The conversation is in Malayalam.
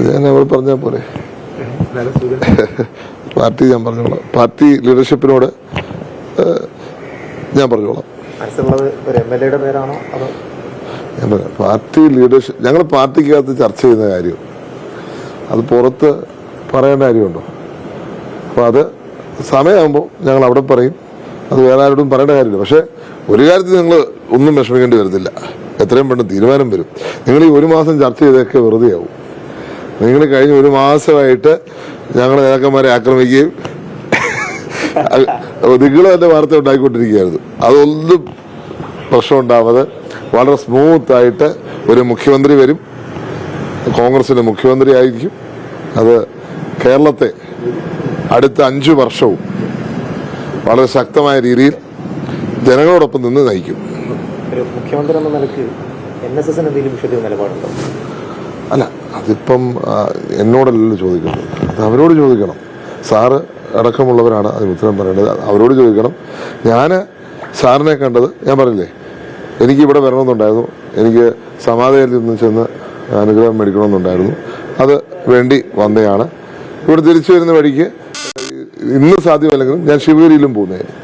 ഞാൻ അവിടെ പറഞ്ഞാൽ പോലെ പാർട്ടി ഞാൻ പറഞ്ഞോളാം. പാർട്ടി ലീഡർഷിപ്പിനോട് ഞാൻ പറഞ്ഞോളാം. ഞാൻ പറയാം, പാർട്ടി ലീഡർഷിപ്പ് ഞങ്ങൾ പാർട്ടിക്കകത്ത് ചർച്ച ചെയ്യുന്ന കാര്യം അത് പുറത്ത് പറയേണ്ട കാര്യമുണ്ടോ? അപ്പോൾ അത് സമയമാകുമ്പോൾ ഞങ്ങൾ അവിടെ പറയും. അത് വേറെ ആരോടും പറയേണ്ട കാര്യമില്ല. പക്ഷെ ഒരു കാര്യത്തിൽ നിങ്ങൾ ഒന്നും വിഷമിക്കേണ്ടി വരുന്നില്ല. എത്രയും പെട്ടെന്ന് തീരുമാനം വരും. നിങ്ങൾ ഈ ഒരു മാസം ചർച്ച ചെയ്തൊക്കെ വെറുതെ ആവും. നിങ്ങൾ കഴിഞ്ഞ ഒരു മാസമായിട്ട് ഞങ്ങൾ നേതാക്കന്മാരെ ആക്രമിക്കുകയും നിങ്ങൾ തന്നെ വാർത്ത ഉണ്ടാക്കിക്കൊണ്ടിരിക്കുകയായിരുന്നു. അതൊന്നും പ്രശ്നം ഉണ്ടാവാതെ വളരെ സ്മൂത്തായിട്ട് ഒരു മുഖ്യമന്ത്രി വരും. കോൺഗ്രസിന്റെ മുഖ്യമന്ത്രി ആയിരിക്കും. അത് കേരളത്തെ അടുത്ത 5 വർഷവും വളരെ ശക്തമായ രീതിയിൽ ജനങ്ങളോടൊപ്പം നിന്ന് നയിക്കും. മുഖ്യമന്ത്രി എന്ന നിലയ്ക്ക് NSSന് എന്തെങ്കിലും വിഷയത്തിൽ നിലപാടുണ്ടോ? അല്ല, അതിപ്പം എന്നോടല്ലല്ലോ ചോദിക്കുന്നത്, അത് അവരോട് ചോദിക്കണം. സാറ് അടക്കമുള്ളവരാണ് അതിന് ഉത്തരം പറയേണ്ടത്. അവരോട് ചോദിക്കണം. ഞാൻ സാറിനെ കണ്ടത് ഞാൻ പറഞ്ഞില്ലേ, എനിക്ക് ഇവിടെ വരണമെന്നുണ്ടായിരുന്നു. എനിക്ക് സമാധിയിൽ നിന്ന് ചെന്ന് അനുഗ്രഹം മേടിക്കണമെന്നുണ്ടായിരുന്നു. അത് വേണ്ടി വന്നതാണ്. ഇവിടെ തിരിച്ചു വരുന്ന വഴിക്ക് ഇന്ന് സാധ്യമല്ലെങ്കിലും ഞാൻ ശിവഗിരിയിലും പോകുന്നതായിരുന്നു.